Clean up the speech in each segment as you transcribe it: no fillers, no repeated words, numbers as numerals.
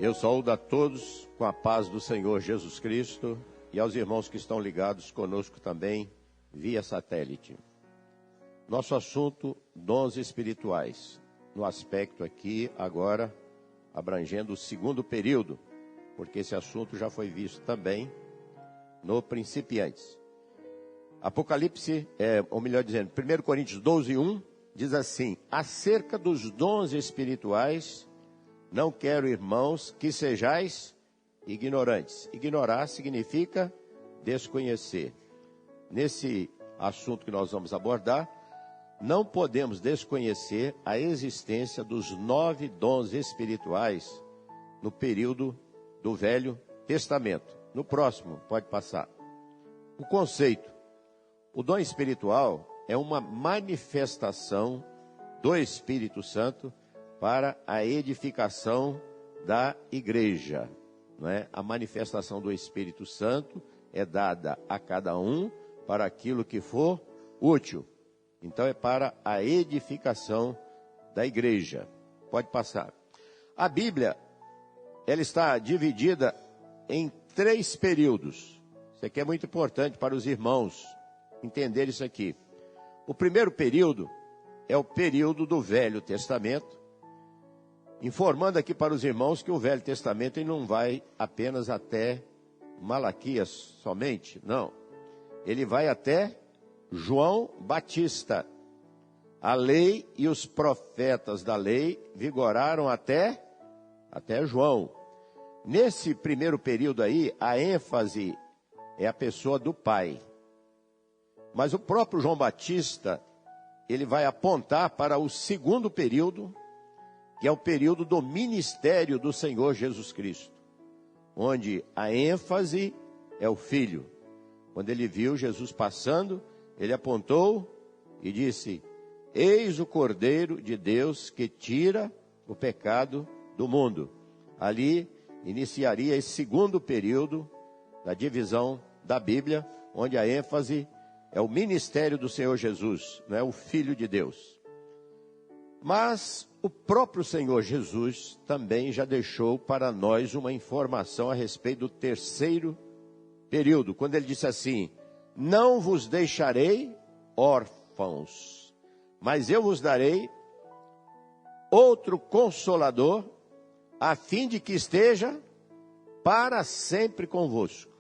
Eu saúdo a todos com a paz do Senhor Jesus Cristo e aos irmãos que estão ligados conosco também via satélite. Nosso assunto, dons espirituais, no aspecto aqui agora abrangendo o segundo período, porque esse assunto já foi visto também no Principiantes. Apocalipse, ou melhor dizendo, 1 Coríntios 12:1, diz assim: acerca dos dons espirituais, não quero, irmãos, que sejais ignorantes. Ignorar significa desconhecer. Nesse assunto que nós vamos abordar, não podemos desconhecer a existência dos 9 dons espirituais no período do Velho Testamento. No próximo, pode passar. O conceito: o dom espiritual é uma manifestação do Espírito Santo para a edificação da igreja. Não é? A manifestação do Espírito Santo é dada a cada um para aquilo que for útil. Então é para a edificação da igreja. Pode passar. A Bíblia, ela está dividida em 3 períodos. Isso aqui é muito importante para os irmãos entender isso aqui. O primeiro período é o período do Velho Testamento, informando aqui para os irmãos que o Velho Testamento ele não vai apenas até Malaquias somente, não. Ele vai até João Batista. A lei e os profetas da lei vigoraram até João. Nesse primeiro período aí, a ênfase é a pessoa do Pai. Mas o próprio João Batista, ele vai apontar para o segundo período, que é o período do ministério do Senhor Jesus Cristo, onde a ênfase é o Filho. Quando ele viu Jesus passando, ele apontou e disse: eis o Cordeiro de Deus que tira o pecado do mundo. Ali iniciaria esse segundo período da divisão da Bíblia, onde a ênfase é o ministério do Senhor Jesus, não é o Filho de Deus. Mas o próprio Senhor Jesus também já deixou para nós uma informação a respeito do terceiro período, quando ele disse assim: não vos deixarei órfãos, mas eu vos darei outro Consolador, a fim de que esteja para sempre convosco.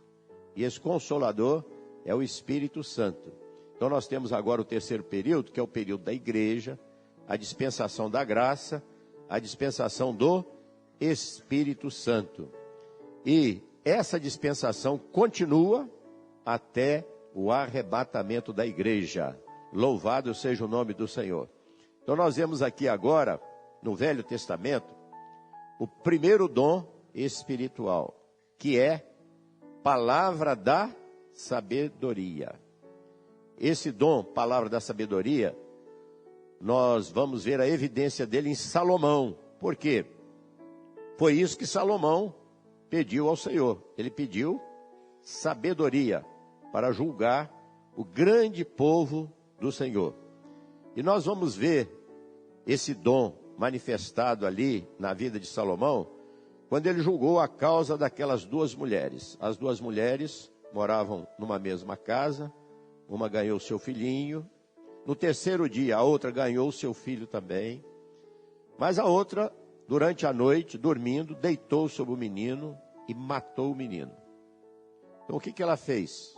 E esse Consolador é o Espírito Santo. Então nós temos agora o terceiro período, que é o período da igreja, a dispensação da graça, a dispensação do Espírito Santo. E essa dispensação continua até o arrebatamento da igreja. Louvado seja o nome do Senhor. Então nós vemos aqui agora, no Velho Testamento, o primeiro dom espiritual, que é palavra da sabedoria. Esse dom, palavra da sabedoria, nós vamos ver a evidência dele em Salomão. Por quê? Foi isso que Salomão pediu ao Senhor. Ele pediu sabedoria para julgar o grande povo do Senhor. E nós vamos ver esse dom manifestado ali na vida de Salomão, quando ele julgou a causa daquelas 2 mulheres. As 2 mulheres moravam numa mesma casa, uma ganhou seu filhinho, no terceiro dia a outra ganhou seu filho também, mas a outra, durante a noite, dormindo, deitou sobre o menino e matou o menino. Então o que ela fez?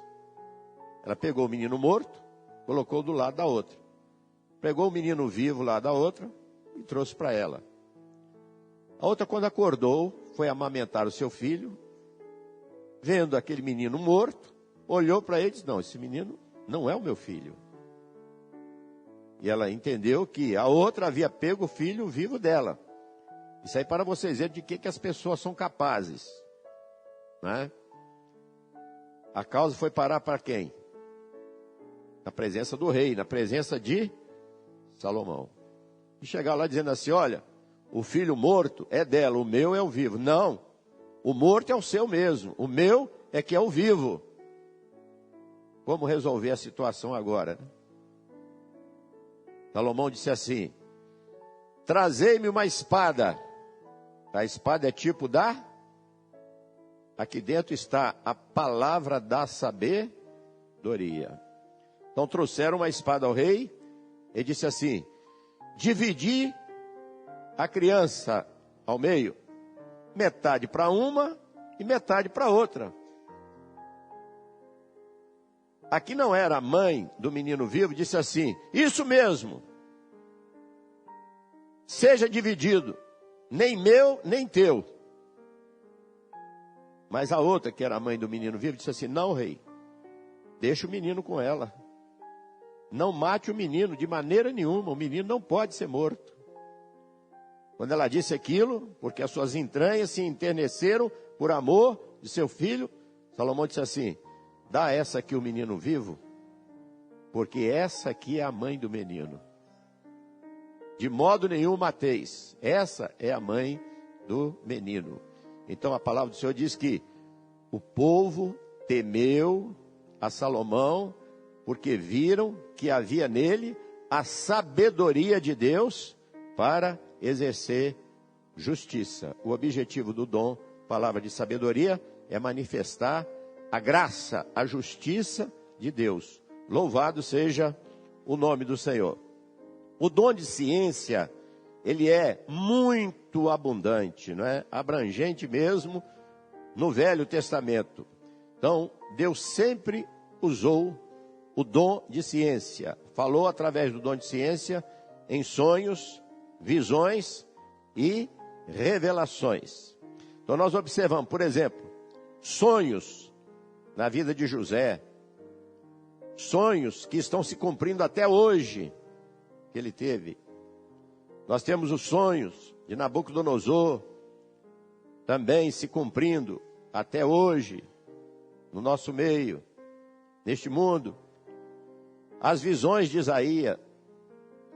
Ela pegou o menino morto, colocou do lado da outra, pegou o menino vivo lá da outra e trouxe para ela. A outra, quando acordou, foi amamentar o seu filho, vendo aquele menino morto, olhou para ele e disse: não, esse menino não é o meu filho. E ela entendeu que a outra havia pego o filho vivo dela. Isso aí para vocês verem de que as pessoas são capazes, né? A causa foi parar para quem? Na presença do rei, na presença de Salomão. E chegar lá dizendo assim: olha, o filho morto é dela, o meu é o vivo. Não, o morto é o seu mesmo, o meu é que é o vivo. Como resolver a situação agora, né? Salomão disse assim: trazei-me uma espada. A espada é tipo aqui dentro está a palavra da sabedoria. Então trouxeram uma espada ao rei e disse assim: dividi a criança ao meio, metade para uma e metade para outra. Aqui não era a mãe do menino vivo, disse assim: isso mesmo, seja dividido, nem meu, nem teu. Mas a outra, que era a mãe do menino vivo, disse assim: não, rei, deixa o menino com ela. Não mate o menino de maneira nenhuma, o menino não pode ser morto. Quando ela disse aquilo, porque as suas entranhas se enterneceram por amor de seu filho, Salomão disse assim: dá essa aqui o menino vivo, porque essa aqui é a mãe do menino. De modo nenhum mateis, essa é a mãe do menino. Então a palavra do Senhor diz que o povo temeu a Salomão, porque viram que havia nele a sabedoria de Deus para exercer justiça. O objetivo do dom, palavra de sabedoria, é manifestar a graça, a justiça de Deus. Louvado seja o nome do Senhor. O dom de ciência, ele é muito abundante, não é? Abrangente mesmo no Velho Testamento. Então, Deus sempre usou o dom de ciência. Falou através do dom de ciência em sonhos, visões e revelações. Então nós observamos, por exemplo, sonhos na vida de José, sonhos que estão se cumprindo até hoje, que ele teve. Nós temos os sonhos de Nabucodonosor, também se cumprindo até hoje, no nosso meio, neste mundo. As visões de Isaías,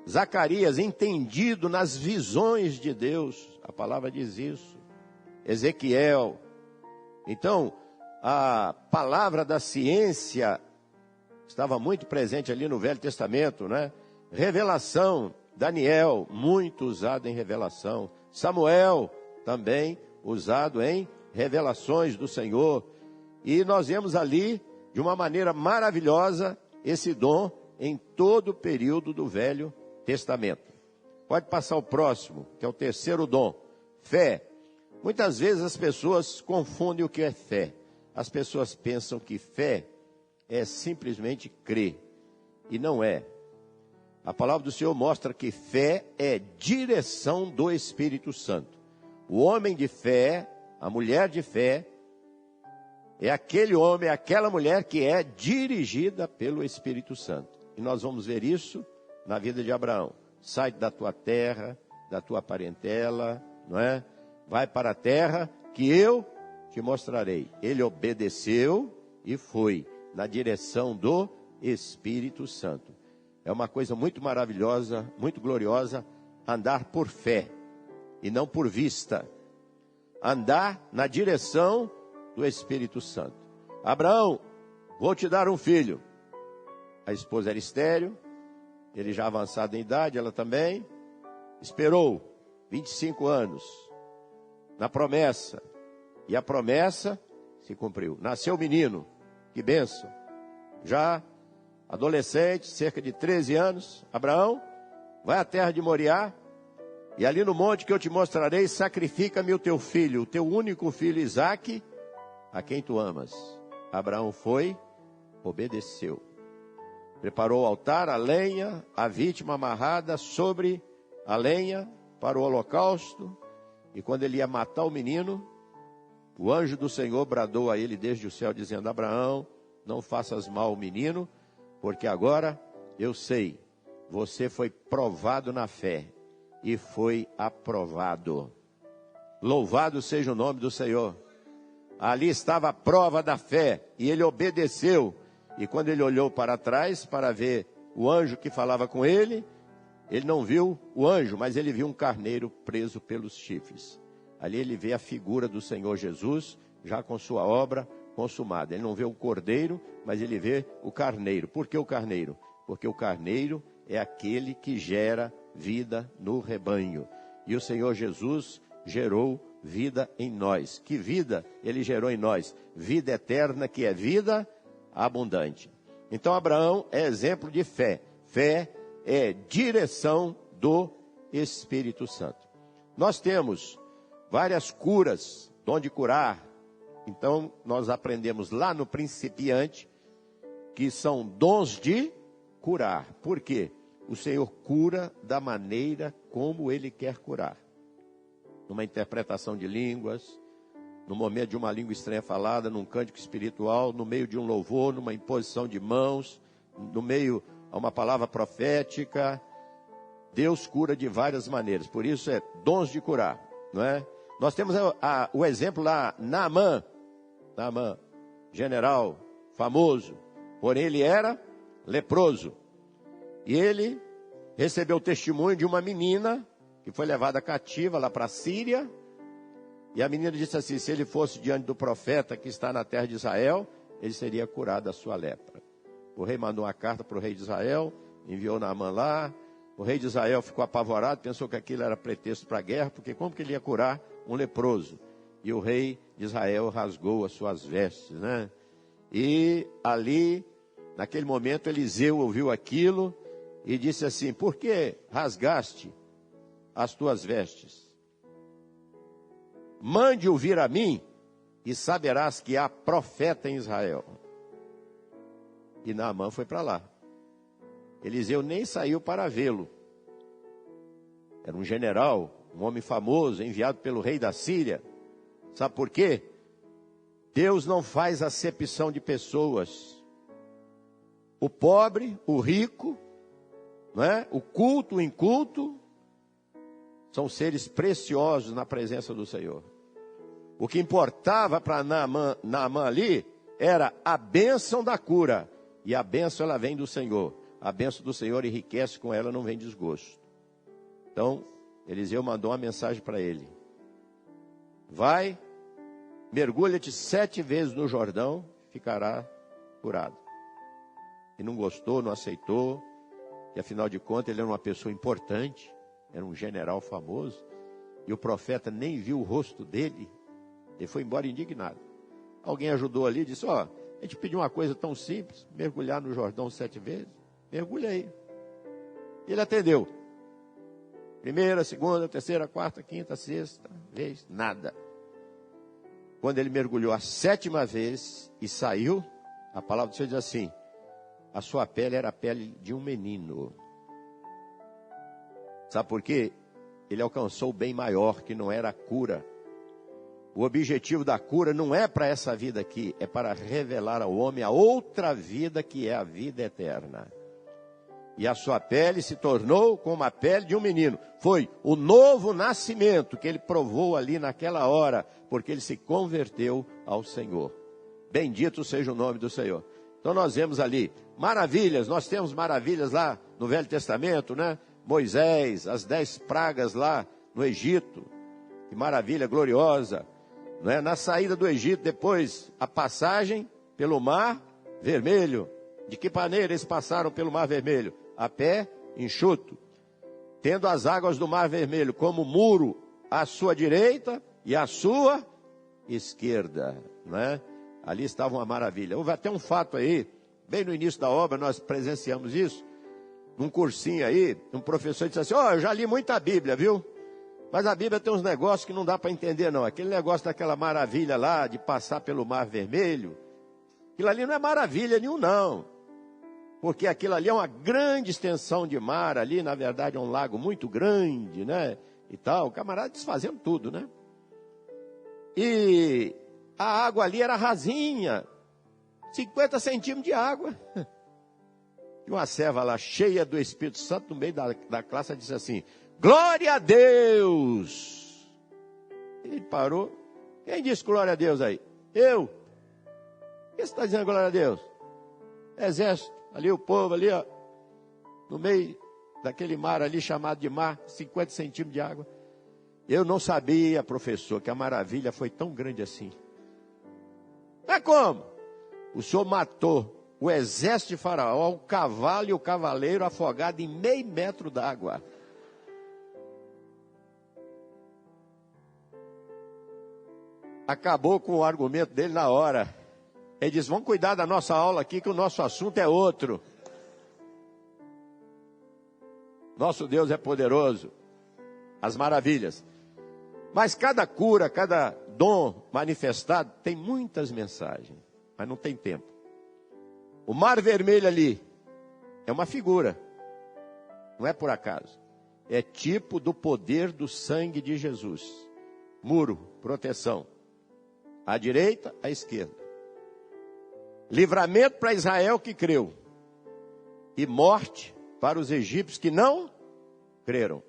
Zacarias, entendido nas visões de Deus, a palavra diz isso. Ezequiel. Então, a palavra da ciência estava muito presente ali no Velho Testamento, né? Revelação, Daniel, muito usado em revelação. Samuel, também usado em revelações do Senhor. E nós vemos ali, de uma maneira maravilhosa, esse dom em todo o período do Velho Testamento. Pode passar o próximo, que é o terceiro dom, fé. Muitas vezes as pessoas confundem o que é fé. As pessoas pensam que fé é simplesmente crer, e não é. A palavra do Senhor mostra que fé é direção do Espírito Santo. O homem de fé, a mulher de fé, é aquele homem, aquela mulher que é dirigida pelo Espírito Santo. E nós vamos ver isso na vida de Abraão. Sai da tua terra, da tua parentela, não é? Vai para a terra que eu te mostrarei. Ele obedeceu e foi na direção do Espírito Santo. É uma coisa muito maravilhosa, muito gloriosa, andar por fé e não por vista. Andar na direção do Espírito Santo. Abraão, vou te dar um filho. A esposa era estéril, ele já avançado em idade, ela também. Esperou 25 anos na promessa, e a promessa se cumpriu. Nasceu o menino, que bênção. Já adolescente, cerca de 13 anos, Abraão, vai à terra de Moriá, e ali no monte que eu te mostrarei, sacrifica-me o teu filho, o teu único filho Isaque, a quem tu amas. Abraão foi, obedeceu. Preparou o altar, a lenha, a vítima amarrada sobre a lenha para o holocausto. E quando ele ia matar o menino, o anjo do Senhor bradou a ele desde o céu, dizendo: Abraão, não faças mal ao menino, porque agora eu sei, você foi provado na fé e foi aprovado. Louvado seja o nome do Senhor. Ali estava a prova da fé, e ele obedeceu. E quando ele olhou para trás para ver o anjo que falava com ele, ele não viu o anjo, mas ele viu um carneiro preso pelos chifres. Ali ele vê a figura do Senhor Jesus, já com sua obra consumada. Ele não vê o cordeiro, mas ele vê o carneiro. Por que o carneiro? Porque o carneiro é aquele que gera vida no rebanho. E o Senhor Jesus gerou vida em nós. Que vida ele gerou em nós? Vida eterna, que é vida abundante. Então Abraão é exemplo de fé. Fé é direção do Espírito Santo. Nós temos várias curas, dom de curar. Então nós aprendemos lá no principiante que são dons de curar. Por quê? O Senhor cura da maneira como Ele quer curar. Numa interpretação de línguas, no momento de uma língua estranha falada, num cântico espiritual, no meio de um louvor, numa imposição de mãos, no meio a uma palavra profética. Deus cura de várias maneiras, por isso é dons de curar, não é? Nós temos o exemplo lá, Naamã, general famoso, porém ele era leproso. E ele recebeu o testemunho de uma menina que foi levada cativa lá para a Síria. E a menina disse assim, se ele fosse diante do profeta que está na terra de Israel, ele seria curado da sua lepra. O rei mandou uma carta para o rei de Israel, enviou Naamã lá. O rei de Israel ficou apavorado, pensou que aquilo era pretexto para a guerra, porque como que ele ia curar um leproso? E o rei de Israel rasgou as suas vestes, né? E ali, naquele momento, Eliseu ouviu aquilo e disse assim, por que rasgaste as tuas vestes? Mande ouvir a mim e saberás que há profeta em Israel. E Naamã foi para lá. Eliseu nem saiu para vê-lo. Era um general, um homem famoso, enviado pelo rei da Síria. Sabe por quê? Deus não faz acepção de pessoas. O pobre, o rico, não é? O culto, o inculto, são seres preciosos na presença do Senhor. O que importava para Naamã ali era a bênção da cura. E a bênção ela vem do Senhor. A bênção do Senhor enriquece, com ela não vem desgosto. Então, Eliseu mandou uma mensagem para ele. Vai, mergulha-te 7 vezes no Jordão, ficará curado. E não gostou, não aceitou. E afinal de contas, ele era uma pessoa importante. Era um general famoso. E o profeta nem viu o rosto dele. Ele foi embora indignado. Alguém ajudou ali e disse, a gente pediu uma coisa tão simples, mergulhar no Jordão 7 vezes. Mergulha aí. Ele atendeu. 1ª, 2ª, 3ª, 4ª, 5ª, 6ª vez, nada. Quando ele mergulhou a 7ª vez e saiu, a palavra do Senhor diz assim, a sua pele era a pele de um menino. Sabe por quê? Ele alcançou o bem maior, que não era a cura. O objetivo da cura não é para essa vida aqui, é para revelar ao homem a outra vida, que é a vida eterna. E a sua pele se tornou como a pele de um menino. Foi o novo nascimento que ele provou ali naquela hora, porque ele se converteu ao Senhor. Bendito seja o nome do Senhor. Então nós vemos ali maravilhas, nós temos maravilhas lá no Velho Testamento, né? Moisés, as 10 pragas lá no Egito, que maravilha gloriosa, né? Na saída do Egito, depois a passagem pelo Mar Vermelho. De que maneira eles passaram pelo Mar Vermelho? A pé enxuto, tendo as águas do Mar Vermelho como muro à sua direita e à sua esquerda, né? Ali estava uma maravilha. Houve até um fato aí, bem no início da obra, nós presenciamos isso, num cursinho aí, um professor disse assim, eu já li muita Bíblia, viu? Mas a Bíblia tem uns negócios que não dá para entender não. Aquele negócio daquela maravilha lá, de passar pelo Mar Vermelho, aquilo ali não é maravilha nenhum não. Porque aquilo ali é uma grande extensão de mar ali, na verdade é um lago muito grande, né? E tal, o camarada desfazendo tudo, né? E a água ali era rasinha, 50 centímetros de água. E uma serva lá, cheia do Espírito Santo, no meio da classe, disse assim, glória a Deus! Ele parou. Quem disse glória a Deus aí? Eu. Por que você está dizendo glória a Deus? Exército. Ali o povo, ali, ó, no meio daquele mar ali, chamado de mar, 50 centímetros de água. Eu não sabia, professor, que a maravilha foi tão grande assim. Mas como? O senhor matou o exército de Faraó, o cavalo e o cavaleiro afogado em meio metro d'água. acabou com o argumento dele na hora. Ele disse, vamos cuidar da nossa aula aqui, que o nosso assunto é outro. Nosso Deus é poderoso. As maravilhas. Mas cada cura, cada dom manifestado tem muitas mensagens, mas não tem tempo. O mar vermelho ali é uma figura, não é por acaso. É tipo do poder do sangue de Jesus. Muro, proteção. À direita, à esquerda. Livramento para Israel que creu. E morte para os egípcios que não creram.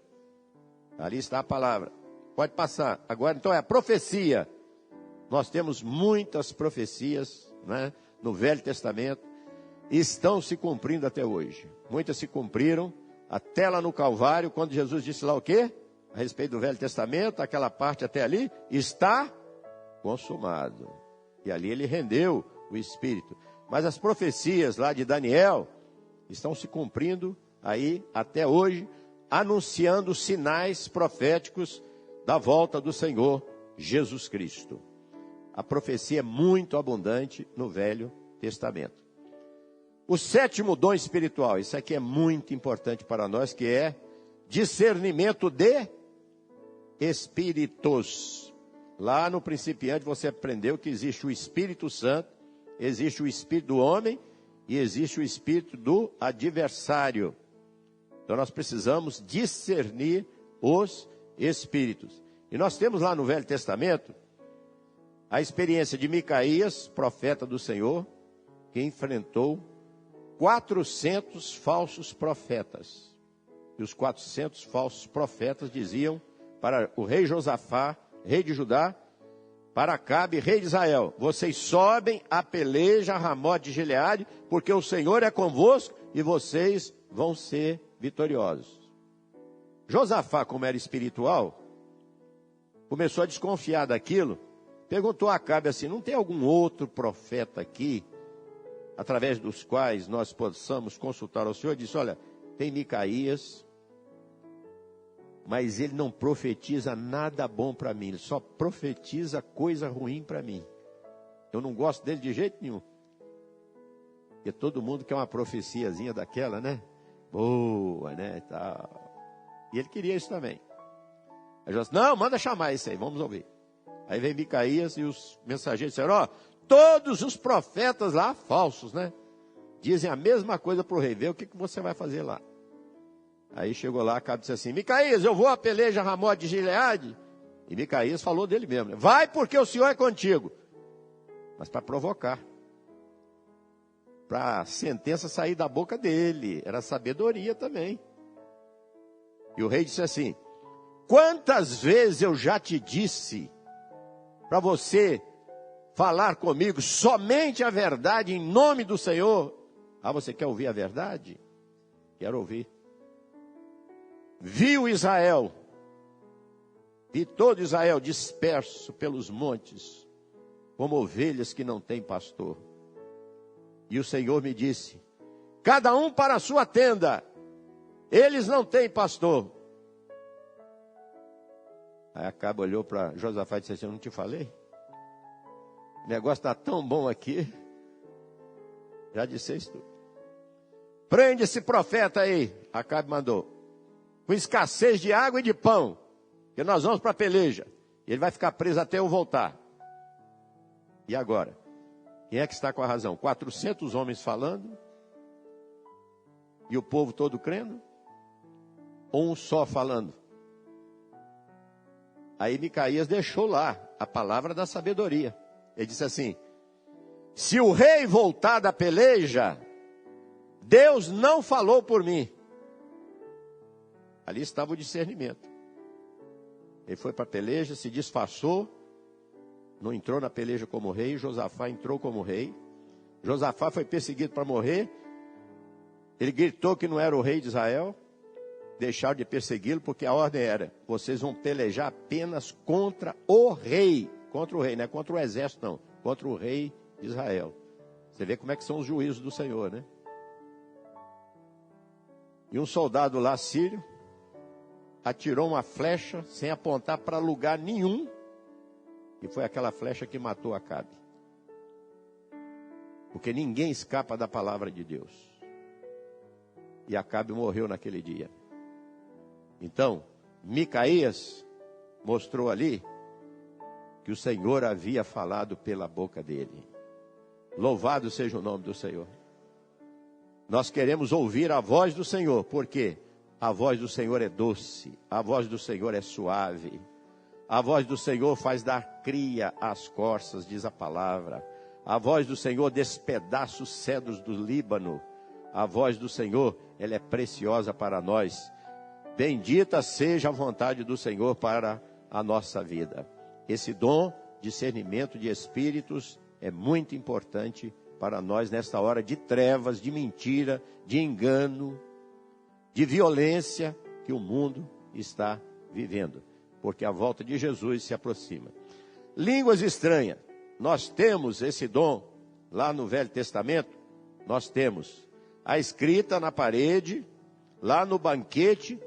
Ali está a palavra. Pode passar. Agora, então, é a profecia. Nós temos muitas profecias, né, no Velho Testamento. E estão se cumprindo até hoje. Muitas se cumpriram até lá no Calvário, quando Jesus disse lá o quê? A respeito do Velho Testamento, aquela parte até ali, está consumado. E ali ele rendeu o Espírito. Mas as profecias lá de Daniel estão se cumprindo aí até hoje, anunciando sinais proféticos da volta do Senhor Jesus Cristo. A profecia é muito abundante no Velho Testamento. O sétimo dom espiritual, isso aqui é muito importante para nós, que é discernimento de espíritos. Lá no principiante você aprendeu que existe o Espírito Santo, existe o Espírito do homem e existe o Espírito do adversário. Então nós precisamos discernir os espíritos. E nós temos lá no Velho Testamento a experiência de Micaías, profeta do Senhor, que enfrentou 400 falsos profetas. E os 400 falsos profetas diziam para o rei Josafá, rei de Judá, para Acabe, rei de Israel: vocês sobem a peleja a Ramote de Gileade, porque o Senhor é convosco e vocês vão ser vitoriosos. Josafá, como era espiritual, começou a desconfiar daquilo, perguntou a Acabe assim: não tem algum outro profeta aqui, através dos quais nós possamos consultar ao Senhor? Disse: olha, tem Micaías, mas ele não profetiza nada bom para mim, ele só profetiza coisa ruim para mim. Eu não gosto dele de jeito nenhum. Porque todo mundo quer uma profeciazinha daquela, né? Boa, né? Tal. E ele queria isso também. Aí Jesus disse: não, manda chamar isso aí, vamos ouvir. Aí vem Micaías e os mensageiros disseram: ó, todos os profetas lá, falsos, né? Dizem a mesma coisa para o rei. Vê o que você vai fazer lá. Aí chegou lá, Acabe disse assim: Micaías, eu vou a peleja a Ramote de Gileade. E Micaías falou dele mesmo, né? Vai, porque o Senhor é contigo. Mas para provocar. Para a sentença sair da boca dele. Era sabedoria também. E o rei disse assim: quantas vezes eu já te disse para você falar comigo somente a verdade em nome do Senhor? Ah, você quer ouvir a verdade? Quero ouvir. Viu Israel, vi todo Israel disperso pelos montes, como ovelhas que não têm pastor. E o Senhor me disse: cada um para a sua tenda, eles não têm pastor. Aí Acabe olhou para Josafá e disse assim: eu não te falei? O negócio está tão bom aqui. Já disse isso tudo. Prende esse profeta aí. Acabe mandou. Com escassez de água e de pão. Que nós vamos para a peleja. E ele vai ficar preso até eu voltar. E agora? Quem é que está com a razão? 400 homens falando? E o povo todo crendo? Ou um só falando? Aí Micaías deixou lá a palavra da sabedoria. Ele disse assim: se o rei voltar da peleja, Deus não falou por mim. Ali estava o discernimento. Ele foi para a peleja, se disfarçou, não entrou na peleja como rei. Josafá entrou como rei. Josafá foi perseguido para morrer. Ele gritou que não era o rei de Israel. Deixaram de persegui-lo, porque a ordem era: vocês vão pelejar apenas contra o rei. Contra o rei, não é contra o exército, não. Contra o rei de Israel. Você vê como é que são os juízos do Senhor, né? E um soldado lá, sírio, atirou uma flecha sem apontar para lugar nenhum E foi aquela flecha que matou Acabe. Porque ninguém escapa da palavra de Deus. E Acabe morreu naquele dia. Então, Micaías mostrou ali que o Senhor havia falado pela boca dele. Louvado seja o nome do Senhor. Nós queremos ouvir a voz do Senhor, porque a voz do Senhor é doce, a voz do Senhor é suave, a voz do Senhor faz dar cria às corças, diz a palavra. A voz do Senhor despedaça os cedros do Líbano. A voz do Senhor, ela é preciosa para nós. Bendita seja a vontade do Senhor para a nossa vida. Esse dom, discernimento de espíritos, é muito importante para nós nesta hora de trevas, de mentira, de engano, de violência que o mundo está vivendo. Porque a volta de Jesus se aproxima. Línguas estranhas. Nós temos esse dom lá no Velho Testamento. Nós temos a escrita na parede, lá no banquete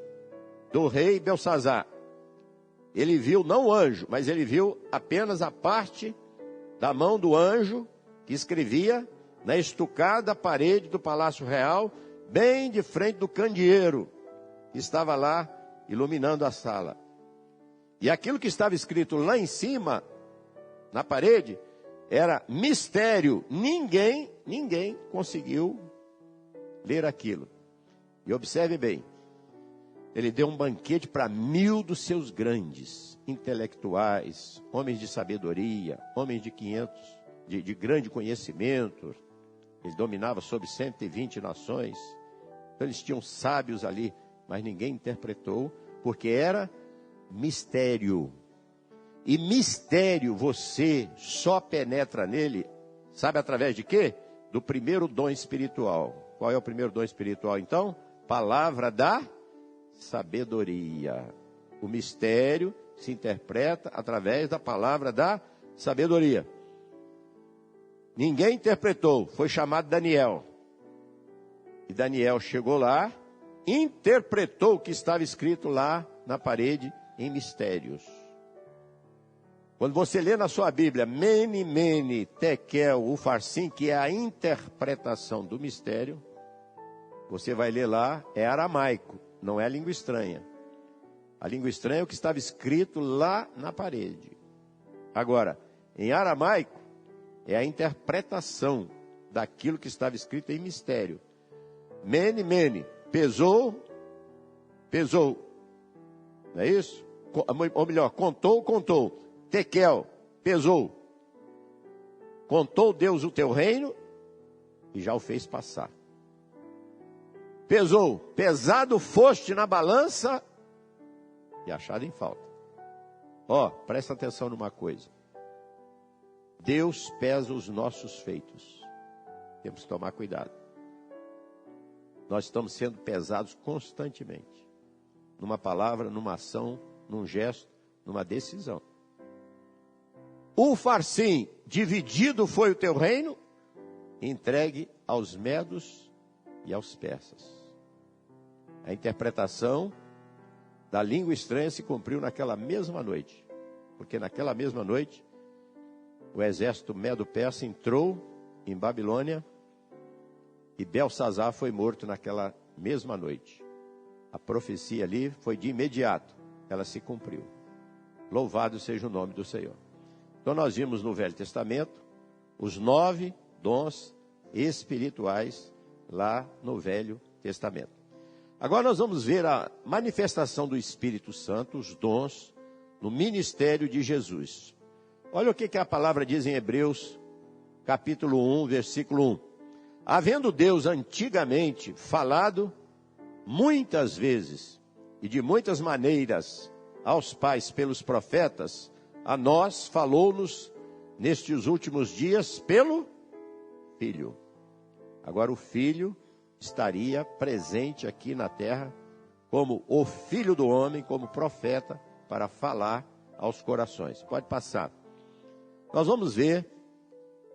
do rei Belsazar. Ele viu não o anjo, mas ele viu apenas a parte da mão do anjo que escrevia na estucada parede do Palácio Real, bem de frente do candeeiro que estava lá iluminando a sala. E aquilo que estava escrito lá em cima, na parede, era mistério. Ninguém conseguiu ler aquilo. E observe bem, ele deu um banquete para 1000 dos seus grandes intelectuais, homens de sabedoria, homens de 500, de grande conhecimento. Ele dominava sobre 120 nações. Então eles tinham sábios ali, mas ninguém interpretou, porque era mistério. E mistério você só penetra nele, sabe através de quê? Do primeiro dom espiritual. Qual é o primeiro dom espiritual então? Palavra da sabedoria. O mistério se interpreta através da palavra da sabedoria. Ninguém interpretou, foi chamado Daniel. E Daniel chegou lá, interpretou o que estava escrito lá na parede em mistérios. Quando você lê na sua Bíblia, Mene, Mene, Tekel, Ufarsim, que é a interpretação do mistério, você vai ler lá, é aramaico, não é língua estranha. A língua estranha é o que estava escrito lá na parede. Agora, em aramaico, é a interpretação daquilo que estava escrito em mistério. Mene, Mene, pesou. Não é isso? Ou melhor, contou. Tekel, pesou. Contou Deus o teu reino e já o fez passar. Pesou, pesado foste na balança e achado em falta. Presta atenção numa coisa. Deus pesa os nossos feitos. Temos que tomar cuidado. Nós estamos sendo pesados constantemente. Numa palavra, numa ação, num gesto, numa decisão. Ufarsim, dividido foi o teu reino, entregue aos medos e aos persas. A interpretação da língua estranha se cumpriu naquela mesma noite. Porque naquela mesma noite, o exército medo-persa entrou em Babilônia e Belsazar foi morto naquela mesma noite. A profecia ali foi de imediato, ela se cumpriu. Louvado seja o nome do Senhor. Então nós vimos no Velho Testamento os 9 dons espirituais lá no Velho Testamento. Agora nós vamos ver a manifestação do Espírito Santo, os dons, no ministério de Jesus. Olha o que a palavra diz em Hebreus, capítulo 1, versículo 1. Havendo Deus antigamente falado muitas vezes e de muitas maneiras aos pais pelos profetas, a nós falou-nos nestes últimos dias pelo Filho. Agora o Filho estaria presente aqui na terra como o Filho do homem, como profeta, para falar aos corações. Pode passar. Nós vamos ver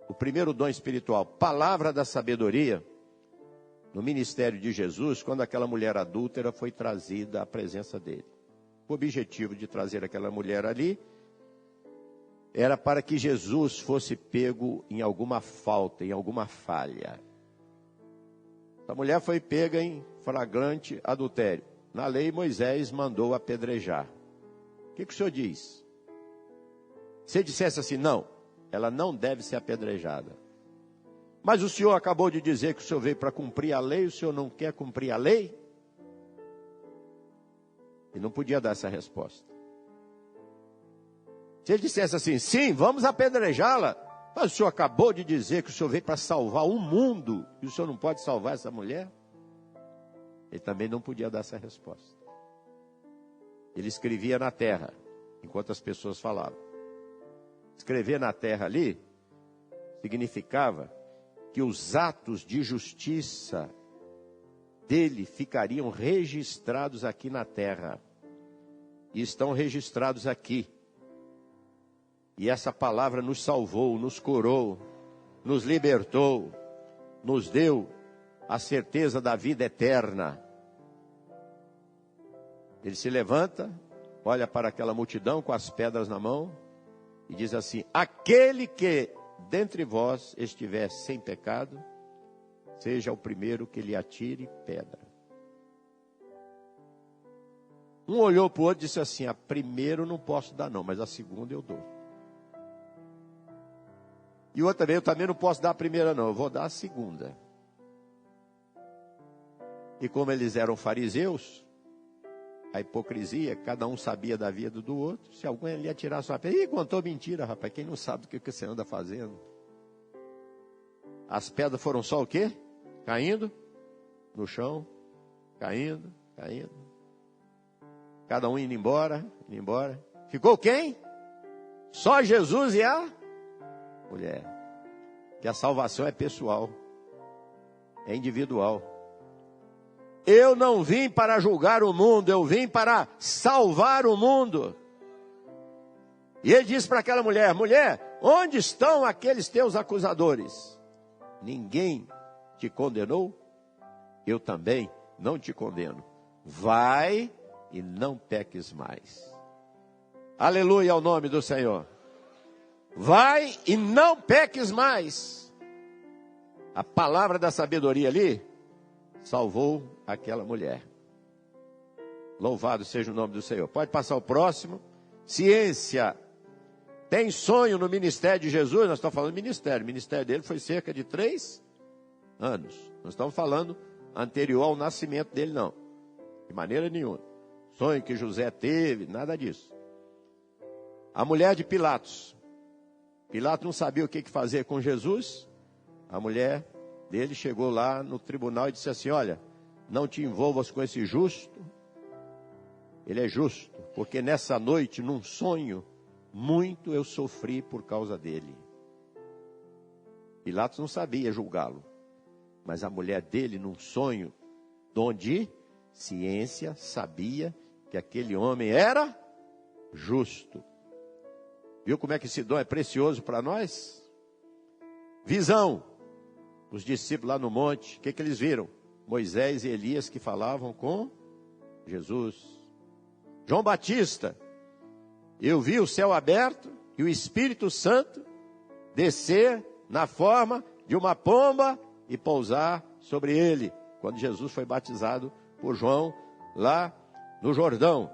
o primeiro dom espiritual, palavra da sabedoria, no ministério de Jesus, quando aquela mulher adúltera foi trazida à presença dele. O objetivo de trazer aquela mulher ali era para que Jesus fosse pego em alguma falta, em alguma falha. A mulher foi pega em flagrante adultério. Na lei, Moisés mandou apedrejar. O que o senhor diz? Se ele dissesse assim, não, ela não deve ser apedrejada. Mas o senhor acabou de dizer que o senhor veio para cumprir a lei, o senhor não quer cumprir a lei? E não podia dar essa resposta. Se ele dissesse assim, sim, vamos apedrejá-la, mas o senhor acabou de dizer que o senhor veio para salvar o mundo, e o senhor não pode salvar essa mulher? Ele também não podia dar essa resposta. Ele escrevia na terra, enquanto as pessoas falavam. Escrever na terra ali, significava que os atos de justiça dele ficariam registrados aqui na terra. E estão registrados aqui. E essa palavra nos salvou, nos curou, nos libertou, nos deu a certeza da vida eterna. Ele se levanta, olha para aquela multidão com as pedras na mão e diz assim, aquele que dentre vós estiver sem pecado, seja o primeiro que lhe atire pedra. Um olhou para o outro e disse assim, a primeira eu não posso dar não, mas a segunda eu dou. E o outro também, eu também não posso dar a primeira não, eu vou dar a segunda. E como eles eram fariseus, a hipocrisia, cada um sabia da vida do outro. Se alguém ali atirar sua pedra, contou mentira, rapaz, quem não sabe o que você anda fazendo? As pedras foram só o quê? Caindo no chão, caindo. Cada um indo embora. Ficou quem? Só Jesus e a mulher. Que a salvação é pessoal, é individual. Eu não vim para julgar o mundo, eu vim para salvar o mundo. E ele disse para aquela mulher, mulher, onde estão aqueles teus acusadores? Ninguém te condenou? Eu também não te condeno. Vai e não peques mais. Aleluia ao nome do Senhor. Vai e não peques mais. A palavra da sabedoria ali salvou aquela mulher. Louvado seja o nome do Senhor. Pode passar o próximo. Ciência. Tem sonho no ministério de Jesus? Nós estamos falando de ministério. O ministério dele foi cerca de 3 anos. Nós estamos falando anterior ao nascimento dele, não. De maneira nenhuma. Sonho que José teve, nada disso. A mulher de Pilatos. Pilatos não sabia o que fazer com Jesus. A mulher dele chegou lá no tribunal e disse assim, olha, não te envolvas com esse justo. Ele é justo, porque nessa noite, num sonho, muito eu sofri por causa dele. Pilatos não sabia julgá-lo. Mas a mulher dele, num sonho, onde ciência sabia que aquele homem era justo. Viu como é que esse dom é precioso para nós? Visão. Os discípulos lá no monte, o que eles viram? Moisés e Elias que falavam com Jesus. João Batista. Eu vi o céu aberto e o Espírito Santo descer na forma de uma pomba e pousar sobre ele, quando Jesus foi batizado por João lá no Jordão.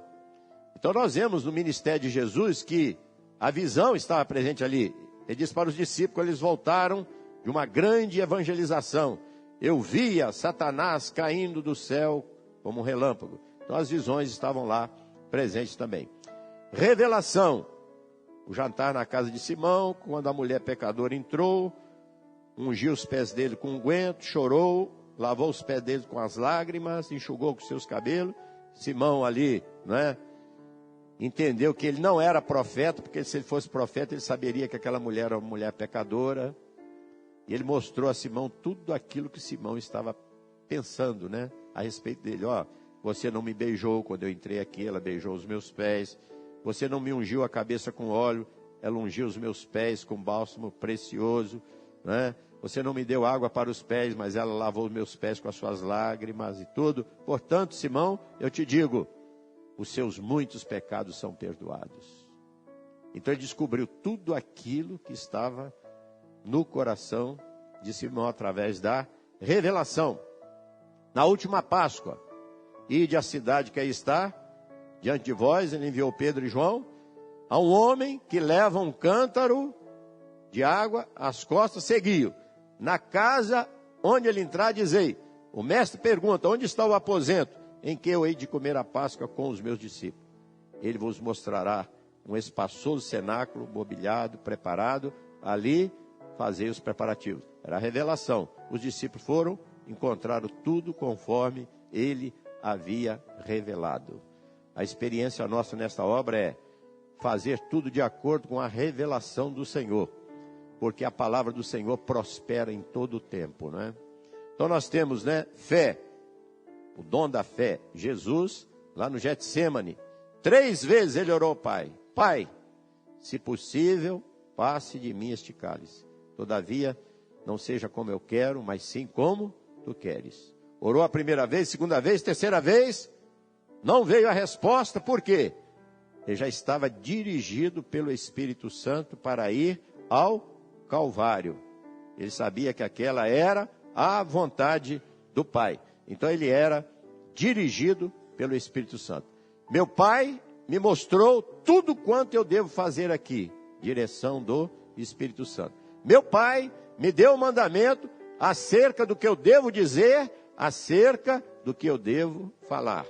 Então nós vemos no ministério de Jesus que a visão estava presente ali. Ele disse para os discípulos, quando eles voltaram de uma grande evangelização, eu via Satanás caindo do céu como um relâmpago. Então as visões estavam lá presentes também. Revelação. O jantar na casa de Simão, quando a mulher pecadora entrou, ungiu os pés dele com unguento, chorou, lavou os pés dele com as lágrimas, enxugou com seus cabelos. Simão ali, entendeu que ele não era profeta, porque se ele fosse profeta, ele saberia que aquela mulher era uma mulher pecadora. E ele mostrou a Simão tudo aquilo que Simão estava pensando, a respeito dele. Você não me beijou quando eu entrei aqui, ela beijou os meus pés. Você não me ungiu a cabeça com óleo, ela ungiu os meus pés com bálsamo precioso, Você não me deu água para os pés, mas ela lavou os meus pés com as suas lágrimas e tudo. Portanto, Simão, eu te digo, os seus muitos pecados são perdoados. Então ele descobriu tudo aquilo que estava no coração de Simão através da revelação. Na última Páscoa, ide à cidade que aí está, diante de vós, ele enviou Pedro e João, a um homem que leva um cântaro de água às costas, seguiu. Na casa onde ele entrar, dizei, o mestre pergunta, onde está o aposento em que eu hei de comer a Páscoa com os meus discípulos? Ele vos mostrará um espaçoso cenáculo, mobiliado, preparado, ali fazei os preparativos. Era a revelação. Os discípulos foram, encontraram tudo conforme ele havia revelado. A experiência nossa nesta obra é fazer tudo de acordo com a revelação do Senhor, porque a palavra do Senhor prospera em todo o tempo, né? Então nós temos, né, fé, o dom da fé. Jesus, lá no Getsêmani, 3 vezes ele orou ao Pai: Pai, se possível, passe de mim este cálice. Todavia, não seja como eu quero, mas sim como tu queres. Orou a primeira vez, segunda vez, terceira vez, não veio a resposta. Por quê? Ele já estava dirigido pelo Espírito Santo para ir ao Calvário. Ele sabia que aquela era a vontade do Pai. Então ele era dirigido pelo Espírito Santo. Meu Pai me mostrou tudo quanto eu devo fazer aqui. Direção do Espírito Santo. Meu Pai me deu o mandamento acerca do que eu devo dizer, acerca do que eu devo falar.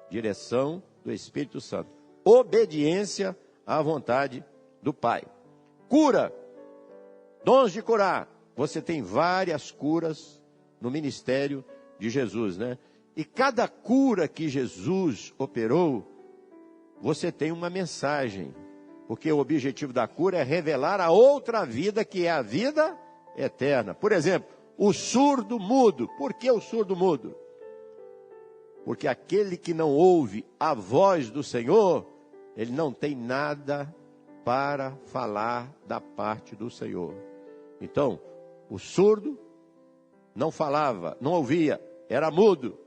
Direção do Espírito Santo. Obediência à vontade do Pai. Cura. Dons de curar. Você tem várias curas no ministério de Jesus, né? E cada cura que Jesus operou, você tem uma mensagem. Porque o objetivo da cura é revelar a outra vida, que é a vida eterna. Por exemplo, o surdo mudo. Por que o surdo mudo? Porque aquele que não ouve a voz do Senhor, ele não tem nada para falar da parte do Senhor. Então, o surdo não falava, não ouvia, era mudo.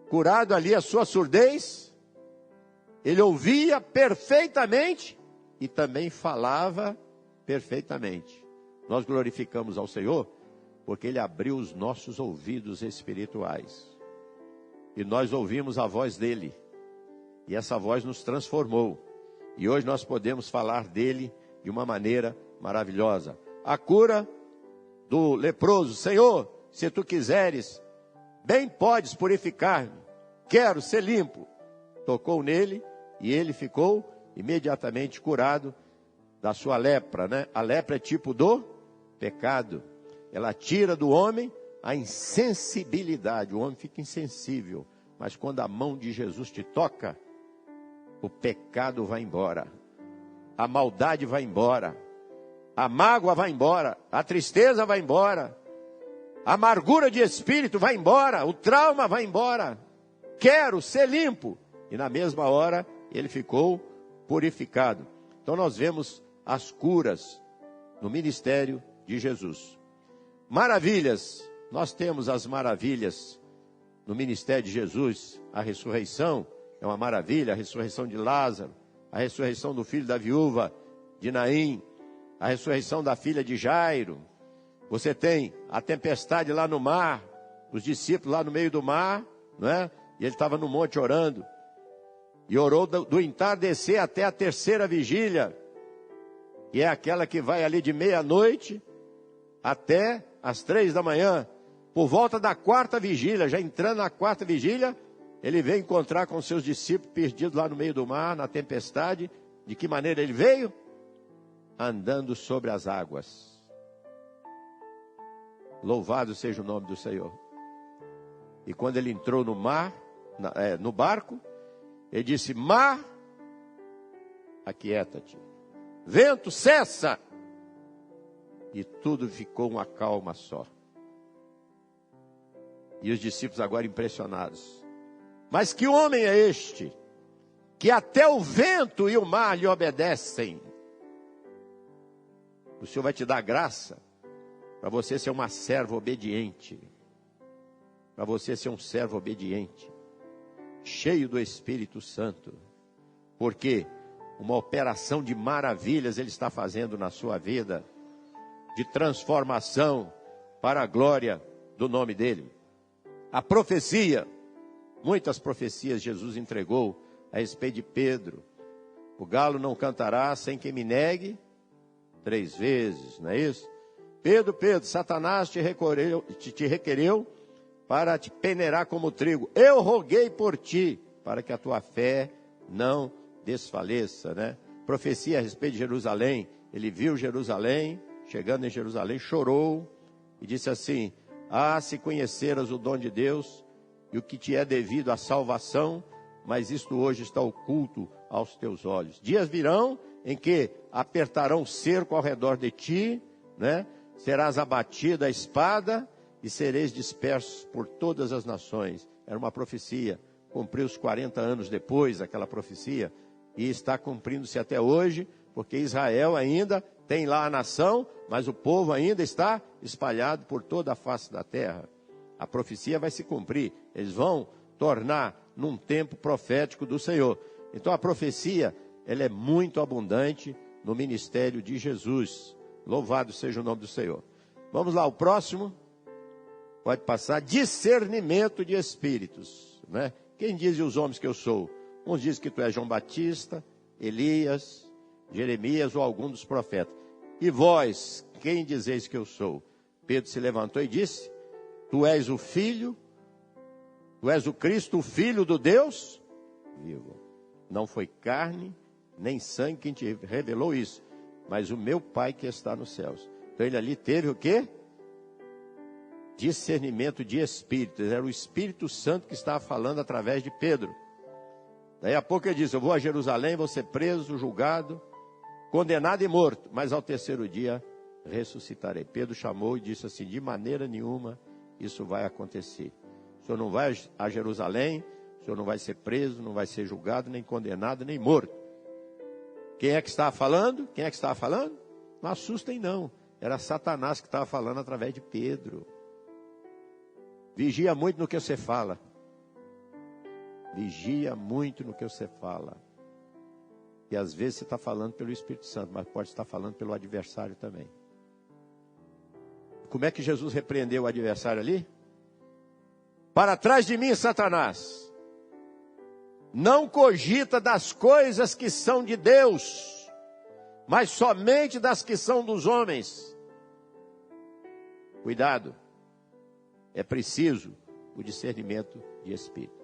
Curado ali a sua surdez, ele ouvia perfeitamente e também falava perfeitamente. Nós glorificamos ao Senhor porque Ele abriu os nossos ouvidos espirituais. E nós ouvimos a voz dEle. E essa voz nos transformou. E hoje nós podemos falar dEle de uma maneira maravilhosa. A cura do leproso. Senhor, se Tu quiseres, bem podes purificar-me. Quero ser limpo. Tocou nele e ele ficou imediatamente curado da sua lepra, né? A lepra é tipo do pecado. Ela tira do homem a insensibilidade. O homem fica insensível. Mas quando a mão de Jesus te toca, o pecado vai embora. A maldade vai embora. A mágoa vai embora. A tristeza vai embora. A amargura de espírito vai embora. O trauma vai embora. Quero ser limpo. E na mesma hora ele ficou purificado. Então nós vemos as curas no ministério de Jesus. Maravilhas. Nós temos as maravilhas no ministério de Jesus. A ressurreição é uma maravilha. A ressurreição de Lázaro. A ressurreição do filho da viúva de Naim. A ressurreição da filha de Jairo. Você tem a tempestade lá no mar. Os discípulos lá no meio do mar, não é? E ele estava no monte orando. E orou do entardecer até a terceira vigília. E é aquela que vai ali de meia-noite até as 3 da manhã. Por volta da 4ª vigília, já entrando na 4ª vigília, ele veio encontrar com seus discípulos perdidos lá no meio do mar, na tempestade. De que maneira ele veio? Andando sobre as águas. Louvado seja o nome do Senhor. E quando ele entrou no mar, no barco, ele disse: mar, aquieta-te. Vento, cessa. E tudo ficou uma calma só. E os discípulos agora impressionados. Mas que homem é este, que até o vento e o mar lhe obedecem? O Senhor vai te dar graça para você ser uma serva obediente. Para você ser um servo obediente, cheio do Espírito Santo. Porque uma operação de maravilhas Ele está fazendo na sua vida, de transformação para a glória do nome dEle. A profecia, muitas profecias Jesus entregou a respeito de Pedro. O galo não cantará sem que me negue 3 vezes, não é isso? Pedro, Pedro, Satanás te requereu para te peneirar como trigo. Eu roguei por ti, para que a tua fé não desfaleça, né? Profecia a respeito de Jerusalém. Ele viu Jerusalém, chegando em Jerusalém, chorou e disse assim: ah, se conheceras o dom de Deus e o que te é devido à salvação, mas isto hoje está oculto aos teus olhos. Dias virão em que apertarão cerco ao redor de ti, né? Serás abatido à espada e sereis dispersos por todas as nações. Era uma profecia, cumpriu-se 40 anos depois aquela profecia, e está cumprindo-se até hoje, porque Israel ainda tem lá a nação, mas o povo ainda está espalhado por toda a face da terra. A profecia vai se cumprir, eles vão tornar num tempo profético do Senhor. Então a profecia, ela é muito abundante no ministério de Jesus. Louvado seja o nome do Senhor. Vamos lá, o próximo, pode passar, discernimento de espíritos, né? Quem dizem os homens que eu sou? Uns dizem que tu és João Batista, Elias, Jeremias ou algum dos profetas. E vós, quem dizeis que eu sou? Pedro se levantou e disse: tu és o Filho, tu és o Cristo, o Filho do Deus vivo. Não foi carne, nem sangue quem te revelou isso, mas o meu Pai que está nos céus. Então ele ali teve o quê? Discernimento de espíritos. Era o Espírito Santo que estava falando através de Pedro. Daí a pouco ele disse: eu vou a Jerusalém, vou ser preso, julgado, condenado e morto, mas ao terceiro dia ressuscitarei. Pedro chamou e disse assim: de maneira nenhuma isso vai acontecer. O senhor não vai a Jerusalém, o senhor não vai ser preso, não vai ser julgado, nem condenado, nem morto. Quem é que estava falando? Quem é que estava falando? Não assustem não, era Satanás que estava falando através de Pedro. Vigia muito no que você fala. Vigia muito no que você fala. E às vezes você está falando pelo Espírito Santo, mas pode estar falando pelo adversário também. Como é que Jesus repreendeu o adversário ali? Para trás de mim, Satanás. Não cogita das coisas que são de Deus, mas somente das que são dos homens. Cuidado. É preciso o discernimento de espírito.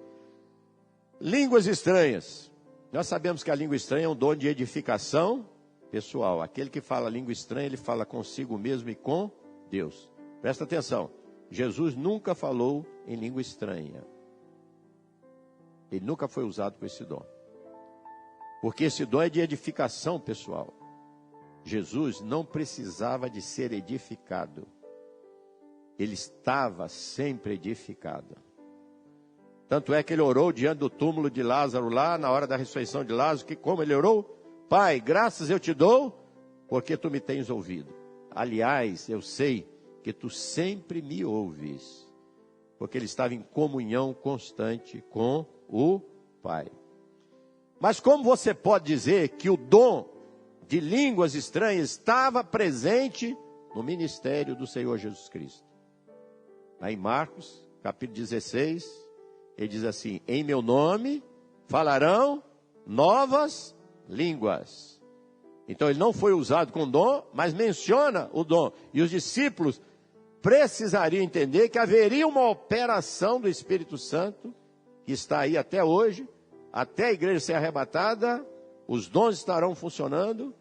Línguas estranhas. Nós sabemos que a língua estranha é um dom de edificação pessoal. Aquele que fala língua estranha, ele fala consigo mesmo e com Deus. Presta atenção. Jesus nunca falou em língua estranha. Ele nunca foi usado com esse dom. Porque esse dom é de edificação pessoal. Jesus não precisava de ser edificado. Ele estava sempre edificado. Tanto é que ele orou diante do túmulo de Lázaro lá, na hora da ressurreição de Lázaro, que como ele orou? Pai, graças eu te dou, porque tu me tens ouvido. Aliás, eu sei que tu sempre me ouves. Porque ele estava em comunhão constante com o Pai. Mas como você pode dizer que o dom de línguas estranhas estava presente no ministério do Senhor Jesus Cristo? Aí em Marcos, capítulo 16, ele diz assim: em meu nome falarão novas línguas. Então ele não foi usado com dom, mas menciona o dom. E os discípulos precisariam entender que haveria uma operação do Espírito Santo, que está aí até hoje, até a igreja ser arrebatada, os dons estarão funcionando,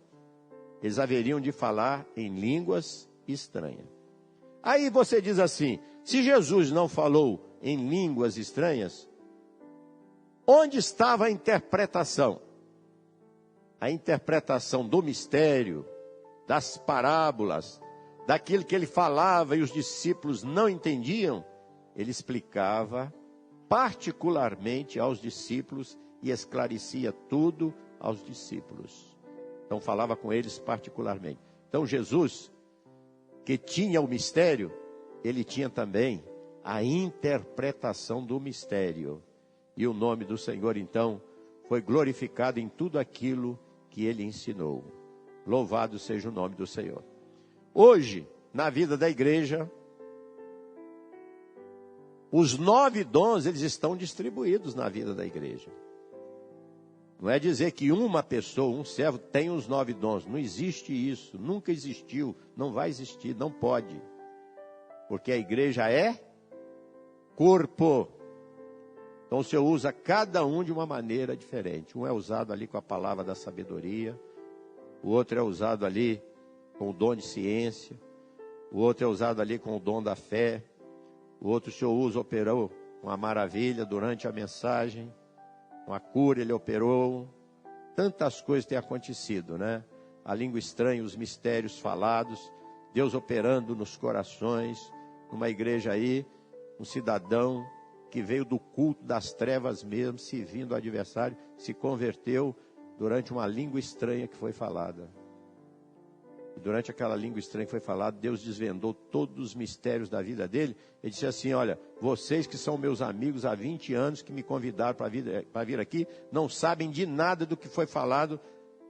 eles haveriam de falar em línguas estranhas. Aí você diz assim: se Jesus não falou em línguas estranhas, onde estava a interpretação? A interpretação do mistério, das parábolas, daquilo que ele falava e os discípulos não entendiam, ele explicava particularmente aos discípulos e esclarecia tudo aos discípulos. Então falava com eles particularmente. Então Jesus, que tinha o mistério, ele tinha também a interpretação do mistério. E o nome do Senhor então foi glorificado em tudo aquilo que ele ensinou. Louvado seja o nome do Senhor. Hoje, na vida da igreja, os 9 dons, eles estão distribuídos na vida da igreja. Não é dizer que uma pessoa, um servo, tem os 9 dons. Não existe isso, nunca existiu, não vai existir, não pode. Porque a igreja é corpo. Então o Senhor usa cada um de uma maneira diferente. Um é usado ali com a palavra da sabedoria, o outro é usado ali com o dom de ciência, o outro é usado ali com o dom da fé, o outro o Senhor usa, operou uma maravilha durante a mensagem, uma cura ele operou. Tantas coisas têm acontecido, né? A língua estranha, os mistérios falados, Deus operando nos corações. Numa igreja aí, um cidadão que veio do culto das trevas mesmo, servindo o adversário, se converteu durante uma língua estranha que foi falada. E durante aquela língua estranha que foi falada, Deus desvendou todos os mistérios da vida dele. Ele disse assim: olha, vocês que são meus amigos há 20 anos, que me convidaram para vir aqui, não sabem de nada do que foi falado.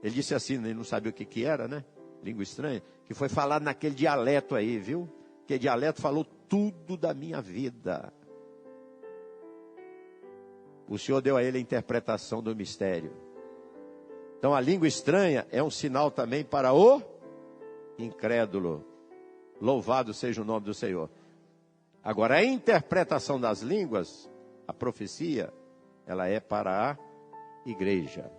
Ele disse assim, ele não sabia o que era, né? Língua estranha, que foi falado naquele dialeto aí, viu? Aquele dialeto falou tudo da minha vida. O Senhor deu a ele a interpretação do mistério. Então a língua estranha é um sinal também para o incrédulo. Louvado seja o nome do Senhor. Agora a interpretação das línguas, a profecia, ela é para a igreja.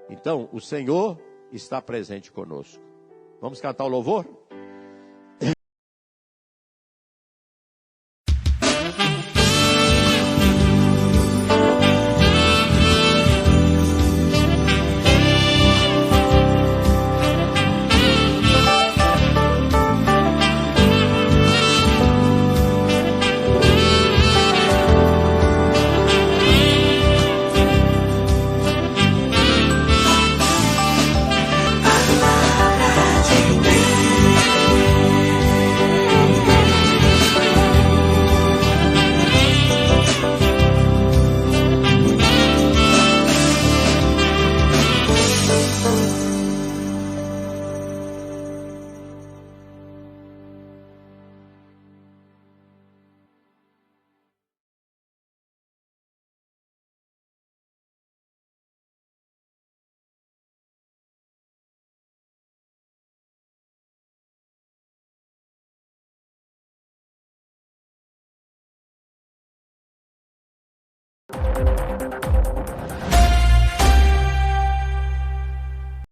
Então o Senhor está presente conosco. Vamos cantar o louvor?